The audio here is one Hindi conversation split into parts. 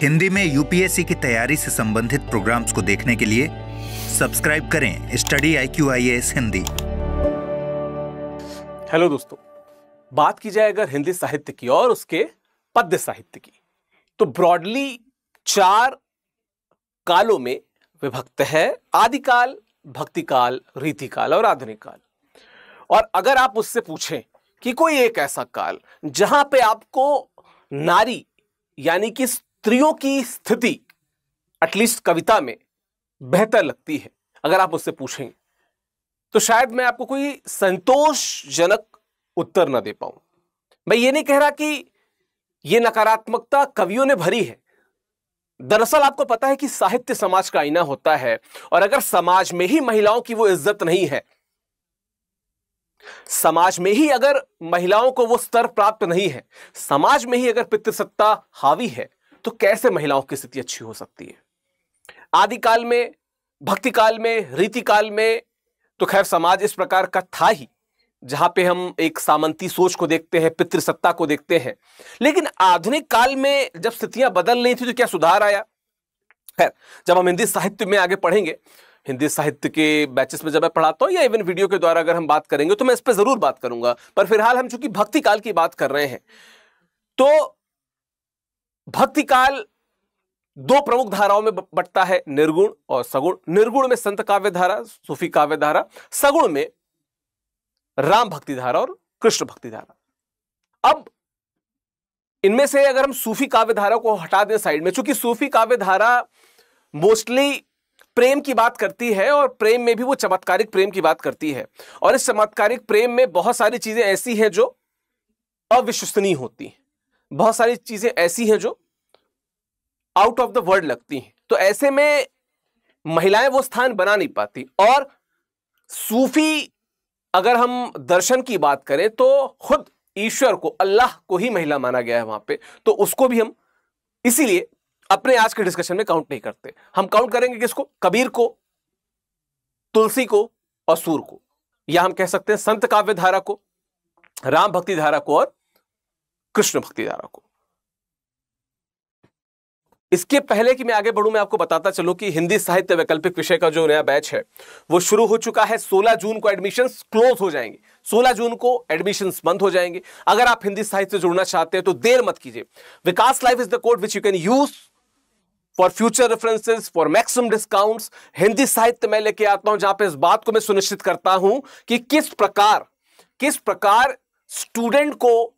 हिंदी में यूपीएससी की तैयारी से संबंधित प्रोग्राम्स को देखने के लिए सब्सक्राइब करें study IQ IAS Hindi. Hello दोस्तों, बात की जाए अगर हिंदी साहित्य की और उसके पद्य साहित्य की, तो ब्रॉडली 4 कालों में विभक्त है: आदिकाल, भक्तिकाल, रीतिकाल और आधुनिक काल। और अगर आप उससे पूछें कि कोई एक ऐसा काल जहां पे आपको नारी यानी कि स्त्रियों की स्थिति एटलीस्ट कविता में बेहतर लगती है, अगर आप उससे पूछेंगे तो शायद मैं आपको कोई संतोषजनक उत्तर ना दे पाऊं। मैं ये नहीं कह रहा कि ये नकारात्मकता कवियों ने भरी है। दरअसल आपको पता है कि साहित्य समाज का आईना होता है, और अगर समाज में ही महिलाओं की वो इज्जत नहीं है, समाज में ही अगर महिलाओं को वो स्तर प्राप्त नहीं है, समाज में ही अगर पितृसत्ता हावी है, तो कैसे महिलाओं की स्थिति अच्छी हो सकती है? आदिकाल में, भक्तिकाल में, रीतिकाल में तो खैर समाज इस प्रकार का था ही, जहां पे हम एक सामंती सोच को देखते हैं, पितृसत्ता को देखते हैं। लेकिन आधुनिक काल में जब स्थितियां बदल रही थी तो क्या सुधार आया? खैर, जब हम हिंदी साहित्य में आगे पढ़ेंगे, हिंदी साहित्य के बैचेस में जब मैं पढ़ाता हूं या इवन वीडियो के द्वारा अगर हम बात करेंगे तो मैं इस पर जरूर बात करूंगा। पर फिलहाल हम चूंकि भक्ति काल की बात कर रहे हैं, तो भक्ति काल 2 प्रमुख धाराओं में बंटता है: निर्गुण और सगुण। निर्गुण में संत काव्य धारा, सूफी काव्य धारा, सगुण में राम भक्ति धारा और कृष्ण भक्ति धारा। अब इनमें से अगर हम सूफी काव्य धारा को हटा दें साइड में, चूंकि सूफी काव्य धारा मोस्टली प्रेम की बात करती है, और प्रेम में भी वो चमत्कारिक प्रेम की बात करती है, और इस चमत्कारिक प्रेम में बहुत सारी चीजें ऐसी हैं जो अविश्वसनीय होती हैं, बहुत सारी चीजें ऐसी हैं जो आउट ऑफ द वर्ल्ड लगती हैं। तो ऐसे में महिलाएं वो स्थान बना नहीं पाती। और सूफी अगर हम दर्शन की बात करें तो खुद ईश्वर को, अल्लाह को ही महिला माना गया है वहां पे, तो उसको भी हम इसीलिए अपने आज के डिस्कशन में काउंट नहीं करते। हम काउंट करेंगे किसको? कबीर को, तुलसी को और सूर को, या हम कह सकते हैं संत काव्य धारा को, राम भक्ति धारा को और कृष्ण भक्ति धारा को। इसके पहले कि मैं आगे बढ़ूं, मैं आपको बताता चलूं कि हिंदी साहित्य वैकल्पिक विषय का जो नया बैच है वो शुरू हो चुका है। 16 जून को एडमिशंस क्लोज हो जाएंगे, 16 जून को एडमिशंस बंद हो जाएंगे। अगर आप हिंदी साहित्य से जुड़ना चाहते हैं तो देर मत कीजिए। Vikas life is the code which you can use for future references, for maximum discounts. Hindi साहित्य मैं लेके आता हूं जहां पे इस बात को मैं सुनिश्चित करता हूं कि किस प्रकार स्टूडेंट को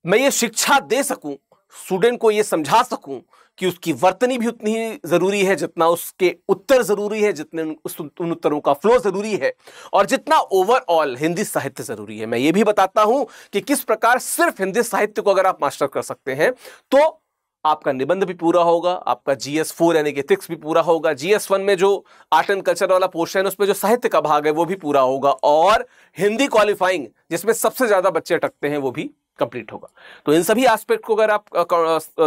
मैं ये शिक्षा दे सकूं, स्टूडेंट को ये समझा सकूं कि उसकी वर्तनी भी उतनी ही जरूरी है जितना उसके उत्तर जरूरी है, जितने उन उत्तरों का फ्लो जरूरी है, और जितना ओवरऑल हिंदी साहित्य जरूरी है। मैं ये भी बताता हूं कि किस प्रकार सिर्फ हिंदी साहित्य को अगर आप मास्टर कर सकते हैं तो आपका निबंध भी पूरा होगा, आपका GS4 यानी कि एथिक्स भी पूरा होगा, GS1 में जो आर्ट एंड कल्चर वाला पोर्शन है उसमें जो साहित्य का भाग है वो भी पूरा होगा, और हिंदी क्वालिफाइंग जिसमें सबसे ज्यादा बच्चे अटकते हैं वो भी कंप्लीट होगा। तो इन सभी एस्पेक्ट को अगर आप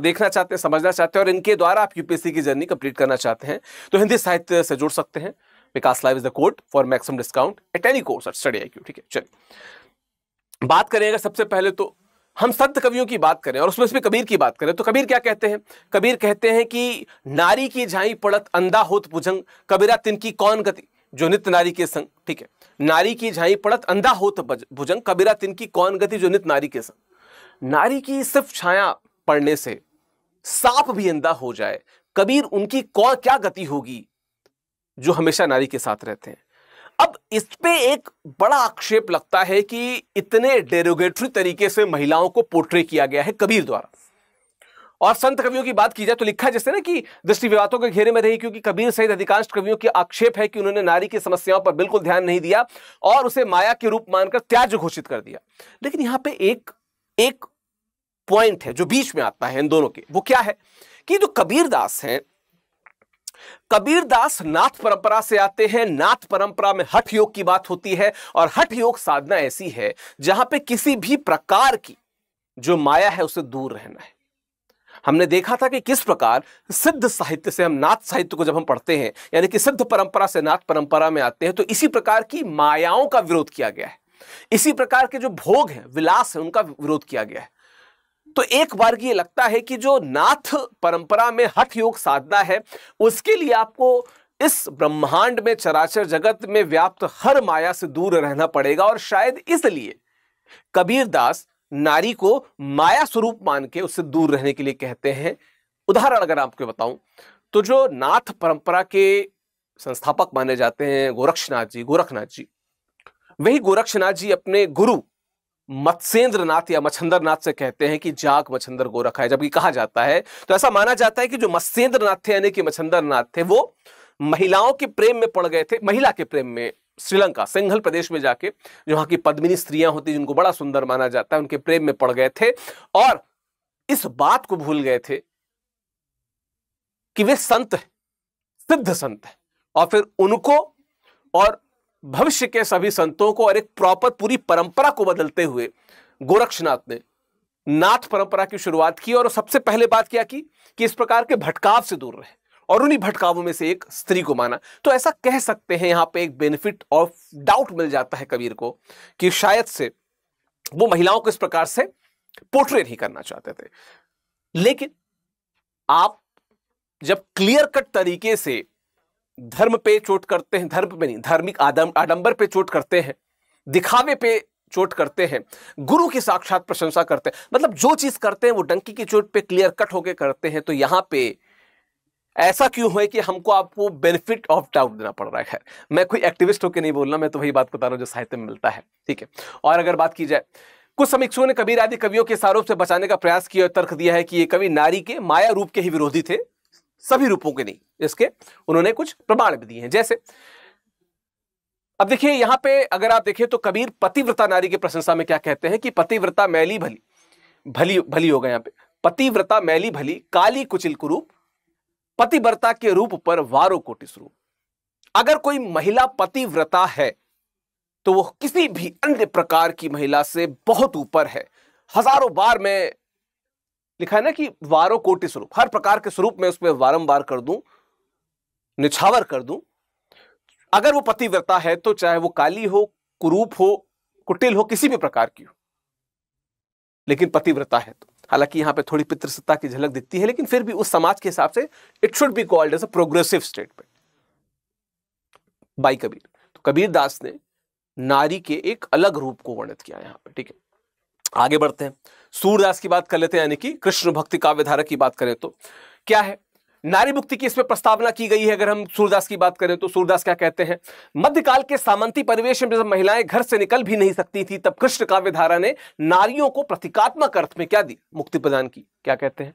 देखना चाहते हैं, समझना चाहते हैं, और इनके द्वारा आप यूपीएससी की जर्नी कंप्लीट करना चाहते हैं, तो हिंदी साहित्य से जुड़ सकते हैं। Vikas live is the code for maximum discount at any course at study IQ। ठीक है, चलिए बात करें अगर सबसे पहले तो हम संत कवियों की बात करें और उसमें से कबीर की बात करें, तो कबीर क्या कहते हैं? कबीर कहते हैं कि नारी की झाई पड़त अंधा होत भुजंग, कबीरा तिनकी कौन गति जो नित्य नारी के संग। ठीक है, नारी की झाई पड़त अंधा होत भुजंग, कबीरा तिनकी कौन गति जो नित्य नारी के संग। नारी की सिर्फ छाया पड़ने से सांप भी अंधा हो जाए, कबीर उनकी कौन क्या गति होगी जो हमेशा नारी के साथ रहते हैं। अब इस पे एक बड़ा आक्षेप लगता है कि इतने डेरोगेटरी तरीके से महिलाओं को पोर्ट्रे किया गया है कबीर द्वारा। और संत कवियों की बात की जाए तो लिखा है जैसे ना कि दृष्टि विवादों के घेरे में रही, क्योंकि कबीर सहित अधिकांश कवियों के आक्षेप है कि उन्होंने नारी की समस्याओं पर बिल्कुल ध्यान नहीं दिया और उसे माया के रूप मानकर त्याज्य घोषित कर दिया। लेकिन यहां पे एक पॉइंट है जो बीच में आता है इन दोनों के, वो क्या है कि जो कबीरदास हैं, कबीरदास नाथ परंपरा से आते हैं। नाथ परंपरा में हठ योग की बात होती है, और हठ योग साधना ऐसी है जहां पे किसी भी प्रकार की जो माया है उससे दूर रहना है। हमने देखा था कि किस प्रकार सिद्ध साहित्य से हम नाथ साहित्य को जब हम पढ़ते हैं, यानी कि सिद्ध परंपरा से नाथ परंपरा में आते हैं, तो इसी प्रकार की मायाओं का विरोध किया गया है, इसी प्रकार के जो भोग हैं, विलास है, उनका विरोध किया गया है। तो एक बार ये लगता है कि जो नाथ परंपरा में हठ योग साधना है, उसके लिए आपको इस ब्रह्मांड में, चराचर जगत में व्याप्त हर माया से दूर रहना पड़ेगा। और शायद इसलिए कबीरदास नारी को माया स्वरूप मान के उससे दूर रहने के लिए कहते हैं। उदाहरण अगर आपको बताऊं तो जो नाथ परंपरा के संस्थापक माने जाते हैं गोरखनाथ जी, वही गोरक्षनाथ जी अपने गुरु मत्स्येंद्र नाथ या मच्छंदर नाथ से कहते हैं कि जाग मच्छंदर गोरख है। जबकि कहा जाता है, तो ऐसा माना जाता है कि जो मत्स्येंद्र नाथ थे यानी कि मच्छंदर नाथ थे, वो महिलाओं के प्रेम में पड़ गए थे, महिला के प्रेम में। श्रीलंका सिंघल प्रदेश में जाके जो वहां की पद्मिनी स्त्रियां होती, जिनको बड़ा सुंदर माना जाता है, उनके प्रेम में पड़ गए थे और इस बात को भूल गए थे कि वे संत है, सिद्ध संत है। और फिर उनको और भविष्य के सभी संतों को और एक प्रॉपर पूरी परंपरा को बदलते हुए गोरक्षनाथ ने नाथ परंपरा की शुरुआत की। और सबसे पहले बात क्या की कि इस प्रकार के भटकाव से दूर रहे, और उन्हीं भटकावों में से एक स्त्री को माना। तो ऐसा कह सकते हैं, यहां पे एक बेनिफिट ऑफ डाउट मिल जाता है कबीर को कि शायद से वो महिलाओं को इस प्रकार से पोर्ट्रे नहीं करना चाहते थे। लेकिन आप जब क्लियर कट तरीके से धर्म पे चोट करते हैं, धर्म पे नहीं, धार्मिक आडंबर पे चोट करते हैं, दिखावे पे चोट करते हैं, गुरु की साक्षात प्रशंसा करते हैं, मतलब जो चीज करते हैं वो डंकी की चोट पे क्लियर कट होके करते हैं, तो यहां पे ऐसा क्यों है कि हमको आपको बेनिफिट ऑफ डाउट देना पड़ रहा है। मैं कोई एक्टिविस्ट होकर नहीं बोल रहा, मैं तो वही बात बता रहा हूं जो साहित्य में मिलता है, ठीक है। और अगर बात की जाए, कुछ समीक्षकों ने कबीर आदि कवियों के आरोप से बचाने का प्रयास किया और तर्क दिया है कि ये कवि नारी के माया रूप के ही विरोधी थे, सभी रूपों के नहीं। इसके उन्होंने कुछ प्रमाण भी दिए हैं। जैसे अब देखिए यहां पे अगर आप देखें तो कबीर पतिव्रता नारी की प्रशंसा में क्या कहते हैं कि पतिव्रता मैली भली, भली भली हो गया यहां पे, पतिव्रता मैली भली, काली कुचिल कुरूप, पतिव्रता के रूप पर वारो कोटि स्वरूप। अगर कोई महिला पतिव्रता है तो वो किसी भी अन्य प्रकार की महिला से बहुत ऊपर है। हजारों बार में लिखा है ना कि वारो कोटि स्वरूप, हर प्रकार के स्वरूप में उसमें वारंबार कर दूं, निछावर कर दूं। अगर वो पतिव्रता है तो चाहे वो काली हो, कुरूप हो, कुटिल हो, किसी भी प्रकार की हो, लेकिन पतिव्रता है तो, हालांकि यहां पे थोड़ी पितृसत्ता की झलक दिखती है, लेकिन फिर भी उस समाज के हिसाब से it should be called as a progressive statement by Kabir. तो कबीर दास ने नारी के एक अलग रूप को वर्णित किया यहां पे, ठीक है। आगे बढ़ते हैं, सूरदास की बात कर लेते हैं, यानी कि कृष्ण भक्ति काव्य धारा की बात करें तो क्या है, नारी मुक्ति की इसमें प्रस्तावना की गई है। अगर हम सूरदास की बात करें तो सूरदास क्या कहते हैं, मध्यकाल के सामंती परिवेश में जब महिलाएं घर से निकल भी नहीं सकती थी, तब कृष्ण काव्य धारा ने नारियों को प्रतीकात्मक अर्थ में क्या दी, मुक्ति प्रदान की। क्या कहते हैं,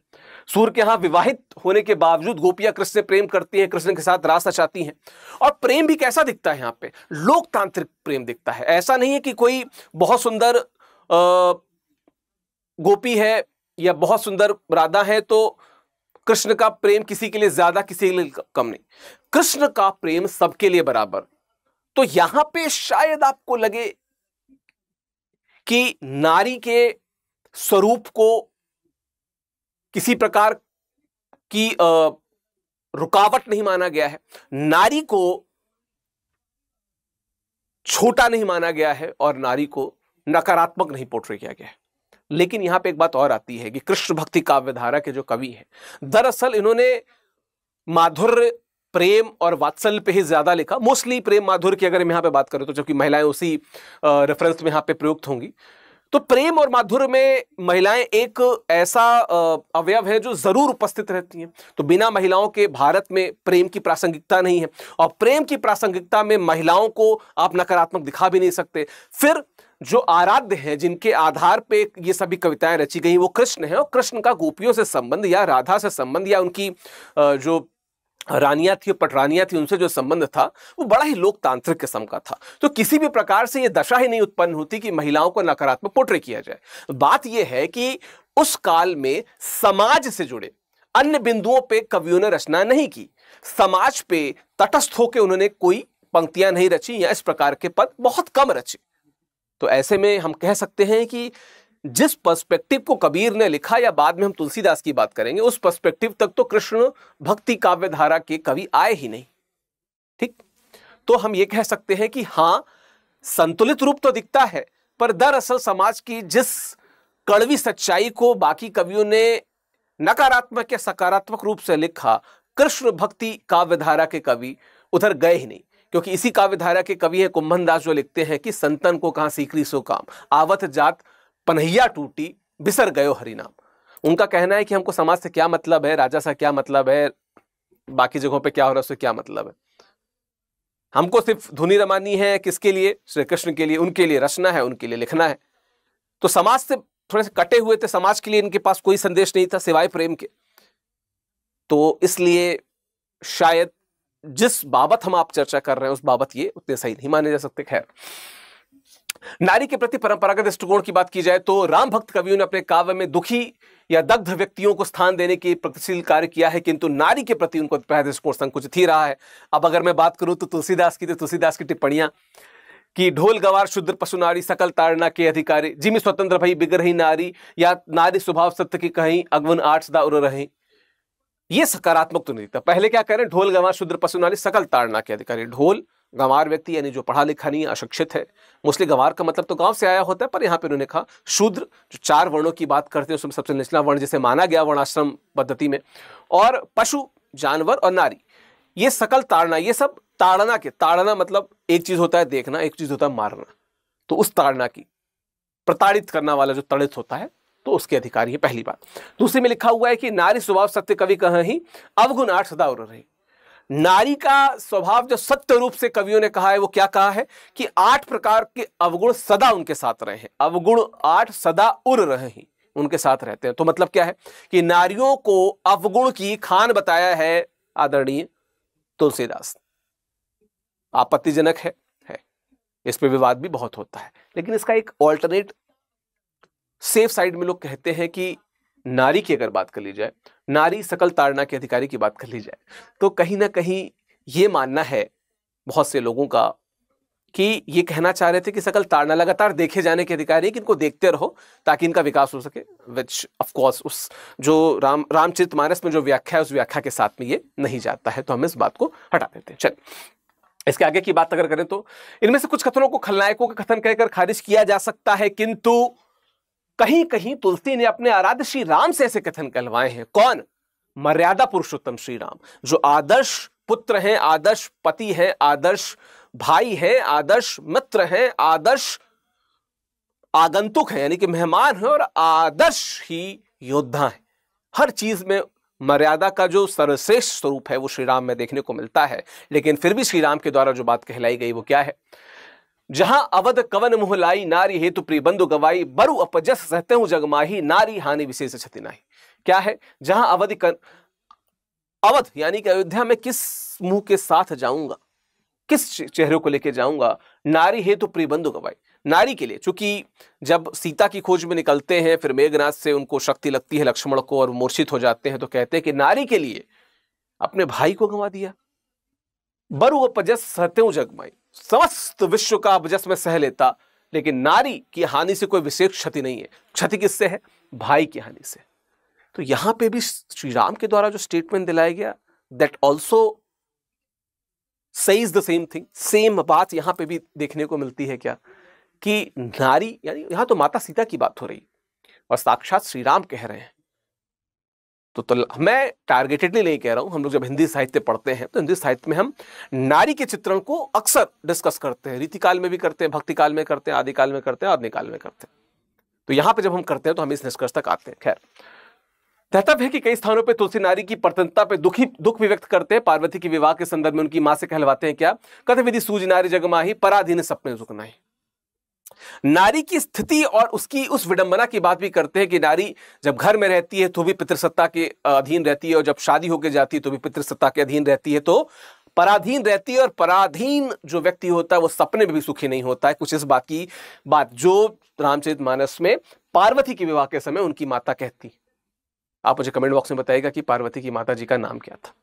सूर के यहां विवाहित होने के बावजूद गोपियां कृष्ण से प्रेम करती हैं, कृष्ण के साथ रास रचाती हैं, और प्रेम भी कैसा दिखता है, यहां पे लोकतांत्रिक प्रेम दिखता है। ऐसा नहीं है कि कोई बहुत सुंदर गोपी है या बहुत सुंदर राधा है तो कृष्ण का प्रेम किसी के लिए ज्यादा, किसी के लिए कम नहीं, कृष्ण का प्रेम सबके लिए बराबर। तो यहां पे शायद आपको लगे कि नारी के स्वरूप को किसी प्रकार की रुकावट नहीं माना गया है, नारी को छोटा नहीं माना गया है और नारी को नकारात्मक नहीं पोर्ट्रे किया गया है। लेकिन यहां पे एक बात और आती है कि कृष्ण भक्ति काव्य धारा के जो कवि हैं, दरअसल इन्होंने माधुर्य, प्रेम और वात्सल्य पे ही ज्यादा लिखा। मोस्टली प्रेम माधुर्य की अगर हम यहां पे बात करें तो, जबकि महिलाएं उसी रेफरेंस में यहां पे प्रयुक्त होंगी, तो प्रेम और माधुर्य में महिलाएं एक ऐसा अवयव है जो जरूर उपस्थित रहती हैं। तो बिना महिलाओं के भारत में प्रेम की प्रासंगिकता नहीं है, और प्रेम की प्रासंगिकता में महिलाओं को आप नकारात्मक दिखा भी नहीं सकते। फिर जो आराध्य हैं, जिनके आधार पे ये सभी कविताएं रची गई, वो कृष्ण है, और कृष्ण का गोपियों से संबंध या राधा से संबंध या उनकी जो रानियां थी, पटरानियां थी, उनसे जो संबंध था वो बड़ा ही लोकतांत्रिक किस्म का था। तो किसी भी प्रकार से ये दशा ही नहीं उत्पन्न होती कि महिलाओं को नकारात्मक पोर्ट्रे किया जाए। बात यह है कि उस काल में समाज से जुड़े अन्य बिंदुओं पे कवियों ने रचना नहीं की, समाज पे तटस्थ होकर उन्होंने कोई पंक्तियां नहीं रची या इस प्रकार के पद बहुत कम रचे। तो ऐसे में हम कह सकते हैं कि जिस पर्सपेक्टिव को कबीर ने लिखा, या बाद में हम तुलसीदास की बात करेंगे, उस पर्सपेक्टिव तक तो कृष्ण भक्ति काव्य धारा के कवि आए ही नहीं, ठीक। तो हम ये कह सकते हैं कि हां, संतुलित रूप तो दिखता है, पर दरअसल समाज की जिस कड़वी सच्चाई को बाकी कवियों ने नकारात्मक या सकारात्मक रूप से लिखा, कृष्ण भक्ति काव्यधारा के कवि उधर गए ही नहीं, क्योंकि इसी काव्यधारा के कवि है कुंभन दास, जो लिखते हैं कि संतन को कहां सीकरी सो काम, आवत जात पनहिया टूटी बिसर गयो हरिनाम। उनका कहना है कि हमको समाज से क्या मतलब है, राजा से क्या मतलब है, बाकी जगहों पे क्या हो रहा है उससे क्या मतलब है, हमको सिर्फ धुनी रमानी है किसके लिए, श्री कृष्ण के लिए, उनके लिए रचना है, उनके लिए लिखना है। तो समाज से थोड़े से कटे हुए थे, समाज के लिए इनके पास कोई संदेश नहीं था सिवाय प्रेम के। तो इसलिए शायद जिस बाबत हम आप चर्चा कर रहे हैं उस बाबत ये उतने सही नहीं माने जा सकते। खैर, नारी के प्रति परंपरागत दृष्टिकोण की बात की जाए तो राम भक्त कवियों ने अपने काव्य में दुखी या दग्ध व्यक्तियों को स्थान देने की प्रगतिशील कार्य किया है, किंतु नारी के प्रति उनको दृष्टिकोण संकुचित ही रहा है। अब अगर मैं बात करूं तो तुलसीदास की टिप्पणियां कि ढोल गवार शुद्र पशु नारी सकल ताड़ना के अधिकारी, जिमी स्वतंत्र भई बिगरही नारी, या नारी स्वभाव सत्य की कहीं अगवन आठ सदा उर रही, ये सकारात्मक तो नहीं था। पहले क्या कह रहे हैं, ढोल गंवार शूद्र पशु नारी सकल ताड़ना के अधिकारी। ढोल गंवार व्यक्ति यानी जो पढ़ा लिखा नहीं, अशिक्षित है, मोस्टली गंवार का मतलब तो गांव से आया होता है, पर यहां पे उन्होंने कहा शूद्र, जो 4 वर्णों की बात करते हैं उसमें सबसे निचला वर्ण जिसे माना गया वर्णाश्रम पद्धति में, और पशु जानवर और नारी, ये सकल ताड़ना, ये सब ताड़ना के, ताड़ना मतलब एक चीज होता है देखना, एक चीज होता है मारना, तो उस ताड़ना की, प्रताड़ित करना वाला जो तड़ित होता है तो उसके अधिकारी है, पहली बात। दूसरी में लिखा हुआ है कि नारी स्वभाव सत्य कवि कहीं अवगुण 8 सदा उर रही। नारी का स्वभाव जो सत्य रूप से कवियों ने कहा है वो क्या कहा है कि 8 प्रकार के अवगुण सदा उनके साथ रहे हैं, अवगुण 8 सदा उर रहे हैं, उनके साथ रहते हैं। तो मतलब क्या है कि नारियों को अवगुण की खान बताया है आदरणीय तुलसीदास। आपत्तिजनक है, इस पे विवाद भी बहुत होता है, लेकिन इसका एक ऑल्टरनेट सेफ साइड में लोग कहते हैं कि नारी की अगर बात कर ली जाए, नारी सकल ताड़ना के अधिकारी की बात कर ली जाए, तो कहीं ना कहीं ये मानना है बहुत से लोगों का कि ये कहना चाह रहे थे कि सकल ताड़ना लगातार देखे जाने के अधिकारी, कि इनको देखते रहो ताकि इनका विकास हो सके, विच ऑफ कोर्स उस जो रामचरितमानस में जो व्याख्या है उस व्याख्या के साथ में ये नहीं जाता है, तो हम इस बात को हटा देते हैं। चल, इसके आगे की बात अगर करें तो इनमें से कुछ कथनों को खलनायकों का कथन कहकर खारिज किया जा सकता है, किंतु कहीं कहीं तुलसी ने अपने आराध्य श्री राम से ऐसे कथन कहलवाए हैं। कौन? मर्यादा पुरुषोत्तम श्री राम, जो आदर्श पुत्र हैं, आदर्श पति हैं, आदर्श भाई हैं, आदर्श मित्र हैं, आदर्श आगंतुक हैं, यानी कि मेहमान हैं, और आदर्श ही योद्धा हैं। हर चीज में मर्यादा का जो सर्वश्रेष्ठ स्वरूप है वो श्री राम में देखने को मिलता है। लेकिन फिर भी श्री राम के द्वारा जो बात कहलाई गई वो क्या है, जहां अवध कवन मुहलाई, नारी हेतु प्रिय बंधु गवाई, बरु अपजस सहते हूं जगमाही, नारी हानि विशेष क्षति नाही। क्या है, जहां अवध यानी कि अयोध्या में किस मुंह के साथ जाऊंगा, किस चेहरे को लेकर जाऊंगा, नारी हेतु प्रिय बंधु गवाई, नारी के लिए, चूंकि जब सीता की खोज में निकलते हैं फिर मेघनाथ से उनको शक्ति लगती है लक्ष्मण को और मूर्छित हो जाते हैं, तो कहते हैं कि नारी के लिए अपने भाई को गंवा दिया। बरु अपजस सहते हूं जगमाई, समस्त विश्व का अपजस में सह लेता, लेकिन नारी की हानि से कोई विशेष क्षति नहीं है। क्षति किससे है? भाई की हानि से। तो यहां पे भी श्री राम के द्वारा जो स्टेटमेंट दिलाया गया, that also says the same thing, same बात यहां पे भी देखने को मिलती है। क्या कि नारी, यानी यहां तो माता सीता की बात हो रही और साक्षात श्री राम कह रहे हैं। तो मैं टारगेटेडली नहीं कह रहा हूं, हम लोग जब हिंदी साहित्य पढ़ते हैं तो हिंदी साहित्य में हम नारी के चित्रण को अक्सर डिस्कस करते हैं, रीतिकाल में भी करते हैं, भक्ति काल में करते हैं, आदिकाल में करते हैं, आदिकाल में करते हैं। तो यहां पे जब हम करते हैं तो हम इस निष्कर्ष तक आते हैं। खैर, कहतव्य है कि कई स्थानों पे तुलसी नारी की प्रतनता पे दुख भी व्यक्त करते हैं। पार्वती के विवाह के संदर्भ में उनकी मां से कहलवाते हैं क्या, कथ विधि सूझ नारी जगमाही, पराधीन सपने झुकनाही। नारी की स्थिति और उसकी उस विडंबना की बात भी करते हैं कि नारी जब घर में रहती है तो भी पितृसत्ता के अधीन रहती है, और जब शादी होकर जाती है तो भी पितृसत्ता के अधीन रहती है, तो पराधीन रहती है। और पराधीन जो व्यक्ति होता है वो सपने में भी सुखी नहीं होता है। कुछ इस बात की बात जो रामचरितमानस में पार्वती के विवाह के समय उनकी माता कहती। आप मुझे कमेंट बॉक्स में बताइएगा कि पार्वती की माता जी का नाम क्या था।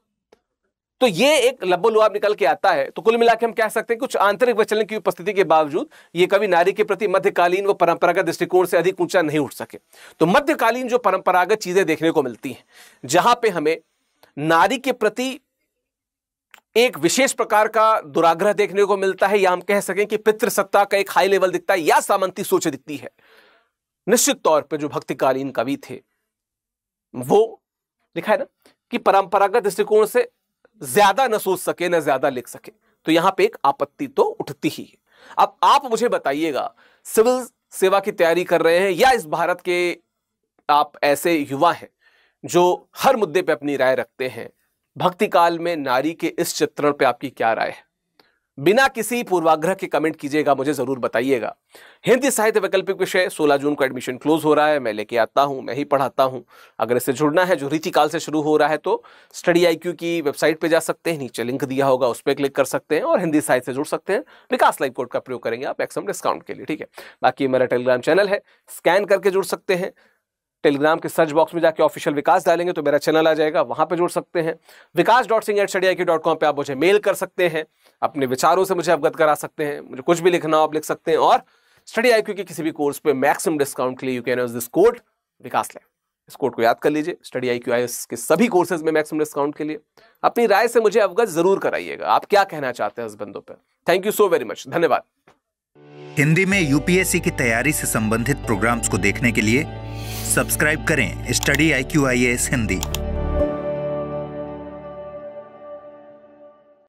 तो ये एक लब्बो-लुआब निकल के आता है। तो कुल मिलाकर हम कह सकते हैं कुछ आंतरिक विचलन की उपस्थिति के बावजूद ये कवि नारी के प्रति मध्यकालीन व परंपरागत दृष्टिकोण से अधिक ऊंचा नहीं उठ सके। तो मध्यकालीन जो परंपरागत चीजें देखने को मिलती हैं, जहां पे हमें नारी के प्रति एक विशेष प्रकार का दुराग्रह देखने को मिलता है, या हम कह सकें कि पितृसत्ता का एक हाई लेवल दिखता है, या सामंती सोच दिखती है, निश्चित तौर पे जो भक्तिकालीन कवि थे वो लिखा है ना कि परंपरागत दृष्टिकोण से ज्यादा न सोच सके न ज्यादा लिख सके, तो यहां पे एक आपत्ति तो उठती ही है। अब आप मुझे बताइएगा, सिविल सेवा की तैयारी कर रहे हैं या इस भारत के आप ऐसे युवा हैं जो हर मुद्दे पे अपनी राय रखते हैं, भक्तिकाल में नारी के इस चित्रण पे आपकी क्या राय है? बिना किसी पूर्वाग्रह के कमेंट कीजिएगा, मुझे जरूर बताइएगा। हिंदी साहित्य वैकल्पिक विषय 16 जून को एडमिशन क्लोज हो रहा है, मैं लेके आता हूं, मैं ही पढ़ाता हूं। अगर इससे जुड़ना है, जो रीतिकाल से शुरू हो रहा है, तो स्टडी IQ की वेबसाइट पे जा सकते हैं, नीचे लिंक दिया होगा, उस पर क्लिक कर सकते हैं और हिंदी साहित्य से जुड़ सकते हैं। विकास लाइव कोड का प्रयोग करेंगे आप मैक्सिमम डिस्काउंट के लिए, ठीक है। बाकी मेरा टेलीग्राम चैनल है, स्कैन करके जुड़ सकते हैं। टेलीग्राम के सर्च बॉक्स में जाके ऑफिशियल विकास डालेंगे तो मेरा चैनल आ जाएगा, वहां पे जुड़ सकते हैं। vikas.singh@studiiq.com पे आप मुझे मेल कर सकते हैं, अपने विचारों से मुझे अवगत करा सकते हैं, मुझे कुछ भी लिखना हो आप लिख सकते हैं। और स्टडी IQ के किसी भी कोर्स पे मैक्सिमम डिस्काउंट के लिए you can use this code Vikas live. इस कोड को याद कर लीजिए, स्टडी IQ IAS के सभी कोर्सेज में मैक्सिमम डिस्काउंट के लिए। अपनी राय से मुझे अवगत जरूर कराइएगा, आप क्या कहना चाहते हैं इस बिंदु पर। Thank you so very much, धन्यवाद। हिंदी में UPSC की तैयारी से संबंधित प्रोग्राम्स को देखने के लिए सब्सक्राइब करें स्टडी IQ IAS हिंदी।